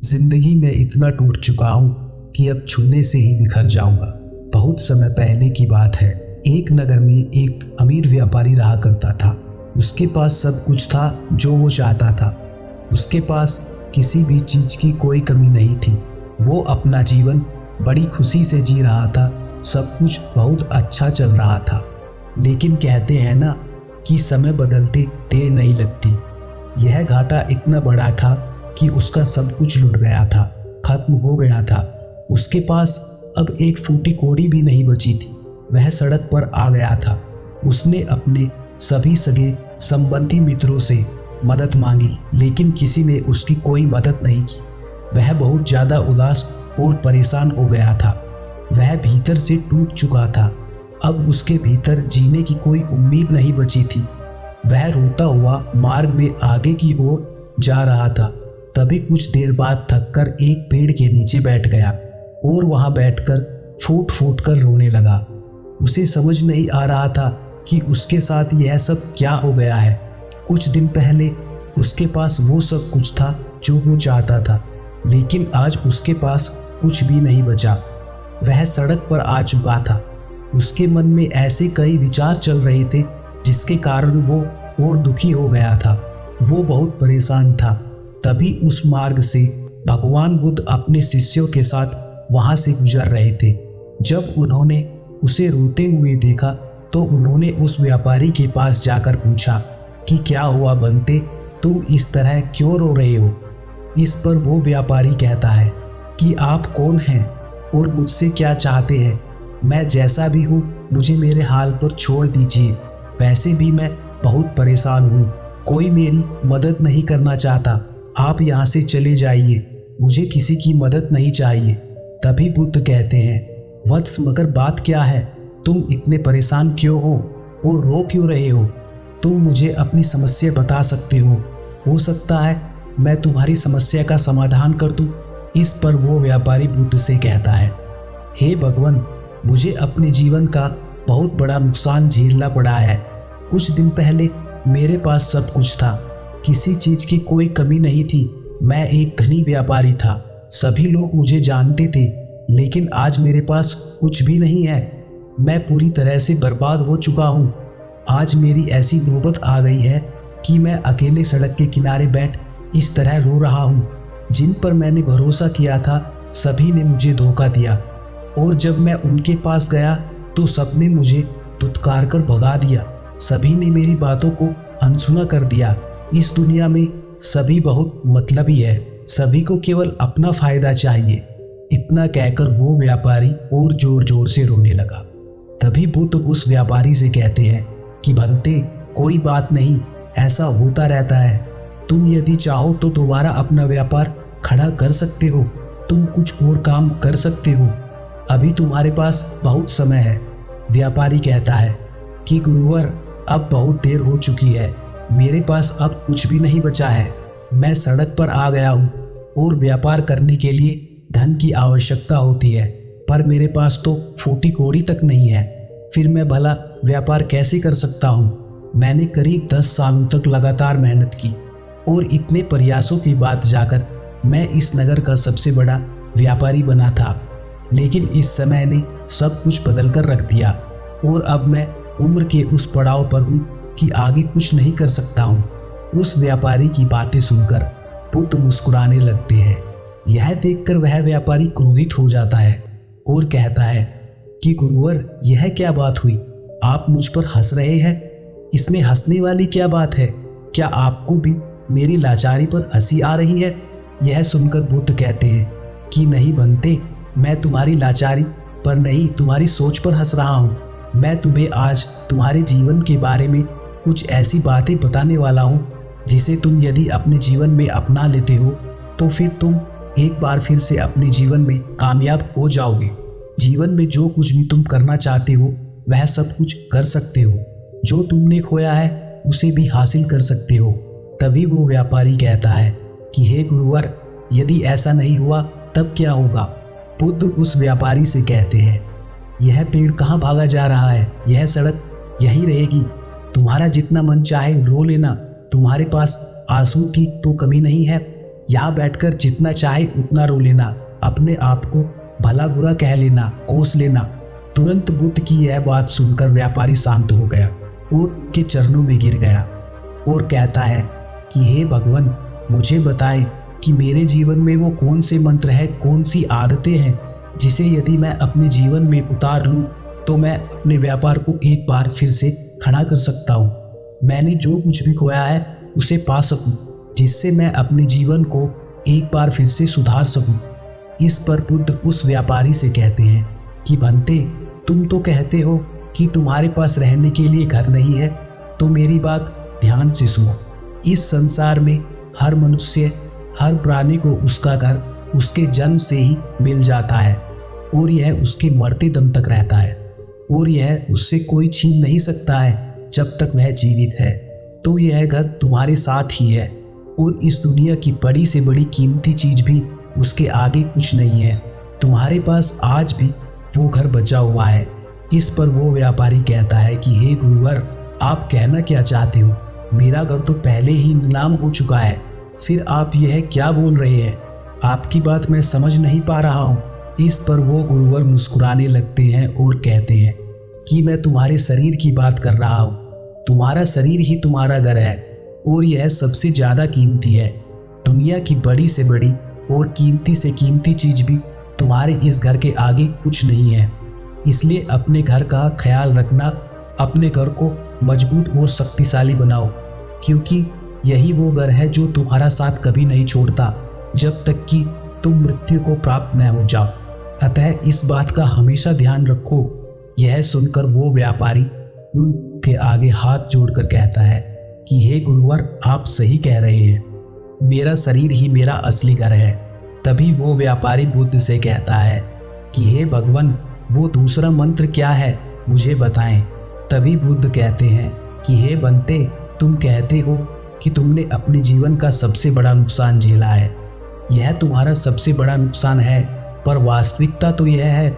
जिंदगी में इतना टूट चुका हूँ कि अब छूने से ही बिखर जाऊंगा। बहुत समय पहले की बात है। एक नगर में एक अमीर व्यापारी रहा करता था। उसके पास सब कुछ था जो वो चाहता था। उसके पास किसी भी चीज की कोई कमी नहीं थी। वो अपना जीवन बड़ी खुशी से जी रहा था। सब कुछ बहुत अच्छा चल रहा था। लेकिन कहते हैं ना कि समय बदलते देर नहीं लगती। यह घाटा इतना बड़ा था कि उसका सब कुछ लुट गया था, खत्म हो गया था। उसके पास अब एक फूटी कौड़ी भी नहीं बची थी। वह सड़क पर आ गया था। उसने अपने सभी सगे संबंधी मित्रों से मदद मांगी, लेकिन किसी ने उसकी कोई मदद नहीं की। वह बहुत ज़्यादा उदास और परेशान हो गया था। वह भीतर से टूट चुका था। अब उसके भीतर जीने की कोई उम्मीद नहीं बची थी। वह रोता हुआ मार्ग में आगे की ओर जा रहा था। तभी कुछ देर बाद थककर एक पेड़ के नीचे बैठ गया और वहां बैठकर फूट फूट कर रोने लगा। उसे समझ नहीं आ रहा था कि उसके साथ यह सब क्या हो गया है। कुछ दिन पहले उसके पास वो सब कुछ था जो वो चाहता था, लेकिन आज उसके पास कुछ भी नहीं बचा। वह सड़क पर आ चुका था। उसके मन में ऐसे कई विचार चल रहे थे जिसके कारण वो और दुखी हो गया था। वो बहुत परेशान था। तभी उस मार्ग से भगवान बुद्ध अपने शिष्यों के साथ वहां से गुजर रहे थे। जब उन्होंने उसे रोते हुए देखा तो उन्होंने उस व्यापारी के पास जाकर पूछा कि क्या हुआ बंते, तुम इस तरह क्यों रो रहे हो। इस पर वो व्यापारी कहता है कि आप कौन हैं और मुझसे क्या चाहते हैं। मैं जैसा भी हूँ मुझे मेरे हाल पर छोड़ दीजिए। वैसे भी मैं बहुत परेशान हूँ। कोई मेरी मदद नहीं करना चाहता। आप यहाँ से चले जाइए। मुझे किसी की मदद नहीं चाहिए। तभी बुद्ध कहते हैं, वत्स मगर बात क्या है, तुम इतने परेशान क्यों हो और रो क्यों रहे हो। तुम मुझे अपनी समस्या बता सकते हो सकता है मैं तुम्हारी समस्या का समाधान कर दूं। इस पर वो व्यापारी बुद्ध से कहता है, हे भगवान, मुझे अपने जीवन का बहुत बड़ा नुकसान झेलना पड़ा है। कुछ दिन पहले मेरे पास सब कुछ था, किसी चीज की कोई कमी नहीं थी। मैं एक धनी व्यापारी था। सभी लोग मुझे जानते थे, लेकिन आज मेरे पास कुछ भी नहीं है। मैं पूरी तरह से बर्बाद हो चुका हूँ। आज मेरी ऐसी नौबत आ गई है कि मैं अकेले सड़क के किनारे बैठ इस तरह रो रहा हूँ। जिन पर मैंने भरोसा किया था सभी ने मुझे धोखा दिया, और जब मैं उनके पास गया तो सबने मुझे धुतकार कर भगा दिया। सभी ने मेरी बातों को अनसुना कर दिया। इस दुनिया में सभी बहुत मतलबी है। सभी को केवल अपना फायदा चाहिए। इतना कहकर वो व्यापारी और जोर जोर से रोने लगा। तभी बुद्ध उस व्यापारी से कहते हैं कि भंते, कोई बात नहीं, ऐसा होता रहता है। तुम यदि चाहो तो दोबारा अपना व्यापार खड़ा कर सकते हो। तुम कुछ और काम कर सकते हो। अभी तुम्हारे पास बहुत समय है। व्यापारी कहता है कि गुरुवर, अब बहुत देर हो चुकी है। मेरे पास अब कुछ भी नहीं बचा है। मैं सड़क पर आ गया हूँ और व्यापार करने के लिए धन की आवश्यकता होती है, पर मेरे पास तो फूटी कौड़ी तक नहीं है। फिर मैं भला व्यापार कैसे कर सकता हूँ। मैंने करीब 10 सालों तक लगातार मेहनत की और इतने प्रयासों के बाद जाकर मैं इस नगर का सबसे बड़ा व्यापारी बना था। लेकिन इस समय ने सब कुछ बदल कर रख दिया और अब मैं उम्र के उस पड़ाव पर हूँ कि आगे कुछ नहीं कर सकता हूँ। उस व्यापारी की बातें सुनकर बुद्ध मुस्कुराने लगते हैं। यह देखकर वह व्यापारी क्रोधित हो जाता है और कहता है कि गुरुवर, यह क्या बात हुई। आप मुझ पर हंस रहे हैं। इसमें हंसने वाली क्या बात है। क्या आपको भी मेरी लाचारी पर हंसी आ रही है। यह सुनकर बुद्ध कहते हैं कि नहीं बनते, मैं तुम्हारी लाचारी पर नहीं, तुम्हारी सोच पर हंस रहा हूँ। मैं तुम्हें आज तुम्हारे जीवन के बारे में कुछ ऐसी बातें बताने वाला हूँ जिसे तुम यदि अपने जीवन में अपना लेते हो तो फिर तुम एक बार फिर से अपने जीवन में कामयाब हो जाओगे। जीवन में जो कुछ भी तुम करना चाहते हो वह सब कुछ कर सकते हो। जो तुमने खोया है उसे भी हासिल कर सकते हो। तभी वो व्यापारी कहता है कि हे गुरुवर, यदि ऐसा नहीं हुआ तब क्या होगा। बुद्ध उस व्यापारी से कहते हैं, यह पेड़ कहाँ भागा जा रहा है। यह सड़क यहीं रहेगी। तुम्हारा जितना मन चाहे रो लेना। तुम्हारे पास आंसू की तो कमी नहीं है। यहाँ बैठकर जितना चाहे उतना रो लेना, अपने आप को भला बुरा कह लेना, कोस लेना। तुरंत बुद्ध की यह बात सुनकर व्यापारी शांत हो गया और के चरणों में गिर गया और कहता है कि हे भगवान, मुझे बताएं कि मेरे जीवन में वो कौन से मंत्र है, कौन सी आदतें हैं जिसे यदि मैं अपने जीवन में उतार लूँ तो मैं अपने व्यापार को एक बार फिर से खड़ा कर सकता हूँ। मैंने जो कुछ भी खोया है उसे पा सकूँ, जिससे मैं अपने जीवन को एक बार फिर से सुधार सकूँ। इस पर बुद्ध उस व्यापारी से कहते हैं कि भंते, तुम तो कहते हो कि तुम्हारे पास रहने के लिए घर नहीं है, तो मेरी बात ध्यान से सुनो। इस संसार में हर मनुष्य, हर प्राणी को उसका घर उसके जन्म से ही मिल जाता है और यह उसके मरते दम तक रहता है और यह उससे कोई छीन नहीं सकता है जब तक वह जीवित है। तो यह घर तुम्हारे साथ ही है और इस दुनिया की बड़ी से बड़ी कीमती चीज भी उसके आगे कुछ नहीं है। तुम्हारे पास आज भी वो घर बचा हुआ है। इस पर वो व्यापारी कहता है कि हे गुरुवर, आप कहना क्या चाहते हो? मेरा घर तो पहले ही नीलाम हो चुका है, फिर आप यह क्या बोल रहे हैं? आपकी बात मैं समझ नहीं पा रहा हूँ। इस पर वो गुरुवर मुस्कुराने लगते हैं और कहते हैं कि मैं तुम्हारे शरीर की बात कर रहा हूँ। तुम्हारा शरीर ही तुम्हारा घर है और यह सबसे ज़्यादा कीमती है। दुनिया की बड़ी से बड़ी और कीमती से कीमती चीज भी तुम्हारे इस घर के आगे कुछ नहीं है। इसलिए अपने घर का ख्याल रखना, अपने घर को मजबूत और शक्तिशाली बनाओ, क्योंकि यही वो घर है जो तुम्हारा साथ कभी नहीं छोड़ता जब तक कि तुम मृत्यु को प्राप्त न हो जाओ। अतः इस बात का हमेशा ध्यान रखो। यह सुनकर वो व्यापारी उनके आगे हाथ जोड़कर कहता है कि हे गुरुवर, आप सही कह रहे हैं, मेरा शरीर ही मेरा असली घर है। तभी वो व्यापारी बुद्ध से कहता है कि हे भगवान, वो दूसरा मंत्र क्या है, मुझे बताएं। तभी बुद्ध कहते हैं कि हे बंते, तुम कहते हो कि तुमने अपने जीवन का सबसे बड़ा नुकसान झेला है। यह तुम्हारा सबसे बड़ा नुकसान है, पर वास्तविकता तो यह है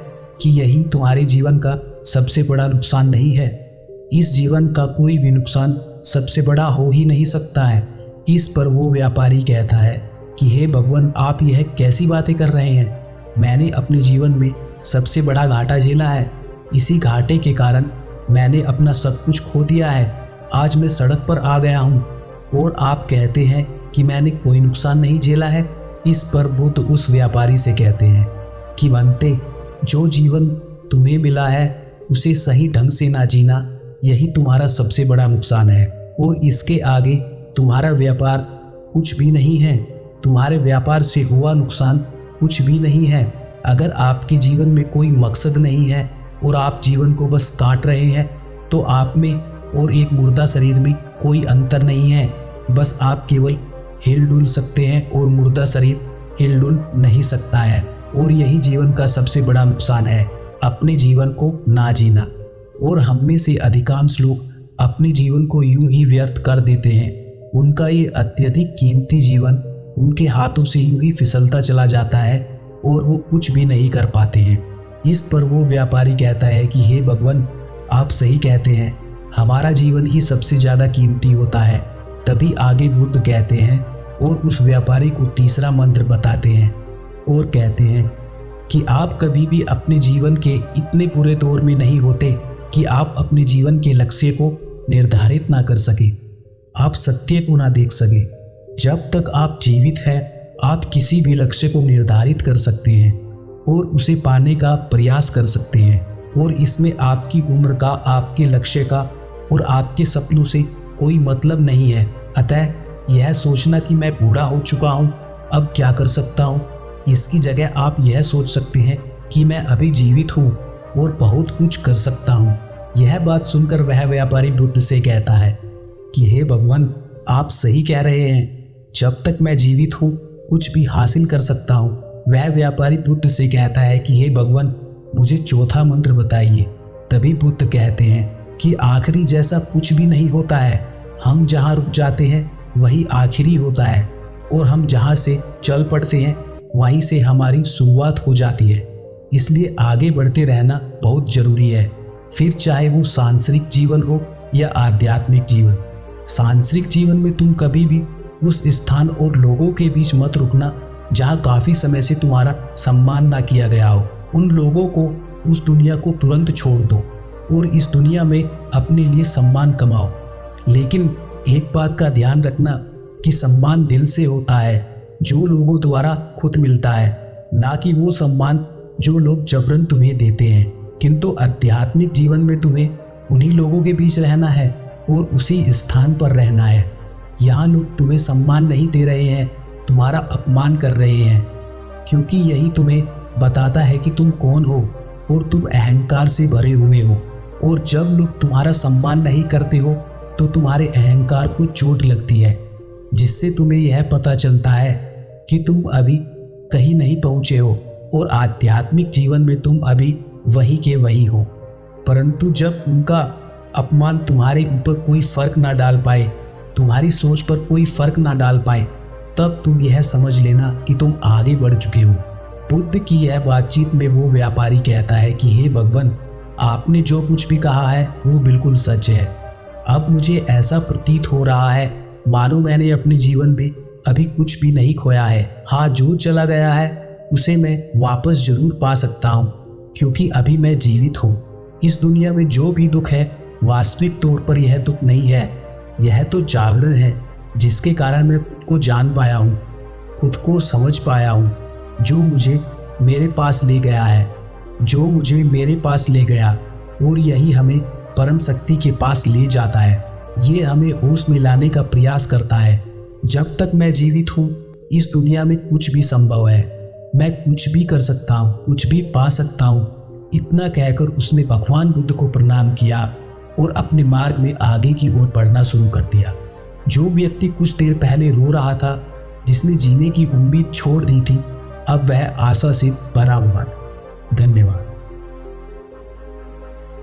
कि यही तुम्हारे जीवन का सबसे बड़ा नुकसान नहीं है। इस जीवन का कोई भी नुकसान सबसे बड़ा हो ही नहीं सकता है। इस पर वो व्यापारी कहता है कि हे भगवान, आप यह कैसी बातें कर रहे हैं? मैंने अपने जीवन में सबसे बड़ा घाटा झेला है। इसी घाटे के कारण मैंने अपना सब कुछ खो दिया है। आज मैं सड़क पर आ गया हूँ और आप कहते हैं कि मैंने कोई नुकसान नहीं झेला है। इस पर बुद्ध उस व्यापारी से कहते हैं कि बनते, जो जीवन तुम्हें मिला है उसे सही ढंग से ना जीना, यही तुम्हारा सबसे बड़ा नुकसान है और इसके आगे तुम्हारा व्यापार कुछ भी नहीं है। तुम्हारे व्यापार से हुआ नुकसान कुछ भी नहीं है। अगर आपके जीवन में कोई मकसद नहीं है और आप जीवन को बस काट रहे हैं, तो आप में और एक मुर्दा शरीर में कोई अंतर नहीं है। बस आप केवल हिल डुल सकते हैं और मुर्दा शरीर हिल डुल नहीं सकता है। और यही जीवन का सबसे बड़ा नुकसान है, अपने जीवन को ना जीना। और हम में से अधिकांश लोग अपने जीवन को यूं ही व्यर्थ कर देते हैं। उनका ये अत्यधिक कीमती जीवन उनके हाथों से यूं ही फिसलता चला जाता है और वो कुछ भी नहीं कर पाते हैं। इस पर वो व्यापारी कहता है कि हे भगवान, आप सही कहते हैं, हमारा जीवन ही सबसे ज़्यादा कीमती होता है। तभी आगे बुद्ध कहते हैं और उस व्यापारी को तीसरा मंत्र बताते हैं और कहते हैं कि आप कभी भी अपने जीवन के इतने बुरे दौर में नहीं होते कि आप अपने जीवन के लक्ष्य को निर्धारित ना कर सके, आप सत्य को ना देख सके। जब तक आप जीवित हैं, आप किसी भी लक्ष्य को निर्धारित कर सकते हैं और उसे पाने का प्रयास कर सकते हैं। और इसमें आपकी उम्र का, आपके लक्ष्य का और आपके सपनों से कोई मतलब नहीं है। अतः यह सोचना कि मैं बूढ़ा हो चुका हूँ, अब क्या कर सकता हूँ, इसकी जगह आप यह सोच सकते हैं कि मैं अभी जीवित हूँ और बहुत कुछ कर सकता हूँ। यह बात सुनकर वह व्यापारी बुद्ध से कहता है कि हे भगवान, आप सही कह रहे हैं, जब तक मैं जीवित हूँ कुछ भी हासिल कर सकता हूँ। वह व्यापारी बुद्ध से कहता है कि हे भगवान, मुझे चौथा मंत्र बताइए। तभी बुद्ध कहते हैं कि आखिरी जैसा कुछ भी नहीं होता है। हम जहाँ रुक जाते हैं वही आखिरी होता है और हम जहाँ से चल पड़ते हैं वहीं से हमारी शुरुआत हो जाती है। इसलिए आगे बढ़ते रहना बहुत जरूरी है, फिर चाहे वो सांसारिक जीवन हो या आध्यात्मिक जीवन। सांसारिक जीवन में तुम कभी भी उस स्थान और लोगों के बीच मत रुकना जहाँ काफी समय से तुम्हारा सम्मान ना किया गया हो। उन लोगों को, उस दुनिया को तुरंत छोड़ दो और इस दुनिया में अपने लिए सम्मान कमाओ। लेकिन एक बात का ध्यान रखना कि सम्मान दिल से होता है, जो लोगों द्वारा खुद मिलता है, ना कि वो सम्मान जो लोग जबरन तुम्हें देते हैं। किंतु आध्यात्मिक जीवन में तुम्हें उन्हीं लोगों के बीच रहना है और उसी स्थान पर रहना है। यहाँ लोग तुम्हें सम्मान नहीं दे रहे हैं, तुम्हारा अपमान कर रहे हैं, क्योंकि यही तुम्हें बताता है कि तुम कौन हो और तुम अहंकार से भरे हुए हो। और जब लोग तुम्हारा सम्मान नहीं करते हो तो तुम्हारे अहंकार को चोट लगती है, जिससे तुम्हें यह पता चलता है कि तुम अभी कहीं नहीं पहुँचे हो और आध्यात्मिक जीवन में तुम अभी वही के वही हो। परंतु जब उनका अपमान तुम्हारे ऊपर कोई फर्क ना डाल पाए, तुम्हारी सोच पर कोई फर्क ना डाल पाए, तब तुम यह समझ लेना कि तुम आगे बढ़ चुके हो। बुद्ध की यह बातचीत में वो व्यापारी कहता है कि हे भगवान, आपने जो कुछ भी कहा है वो बिल्कुल सच है। अब मुझे ऐसा प्रतीत हो रहा है मानो मैंने अपने जीवन में अभी कुछ भी नहीं खोया है। हाँ, जो चला गया है उसे मैं वापस जरूर पा सकता हूँ, क्योंकि अभी मैं जीवित हूँ। इस दुनिया में जो भी दुख है वास्तविक तौर पर यह दुख नहीं है, यह तो जागरण है, जिसके कारण मैं खुद को जान पाया हूँ, खुद को समझ पाया हूँ। जो मुझे मेरे पास ले गया है, जो मुझे मेरे पास ले गया, और यही हमें परम शक्ति के पास ले जाता है। ये हमें होश में लाने का प्रयास करता है। जब तक मैं जीवित हूँ इस दुनिया में कुछ भी संभव है, मैं कुछ भी कर सकता हूँ, कुछ भी पा सकता हूँ। इतना कहकर उसने भगवान बुद्ध को प्रणाम किया और अपने मार्ग में आगे की ओर बढ़ना शुरू कर दिया। जो व्यक्ति कुछ देर पहले रो रहा था, जिसने जीने की उम्मीद छोड़ दी थी, अब वह आशा से भरा हुआ था। धन्यवाद।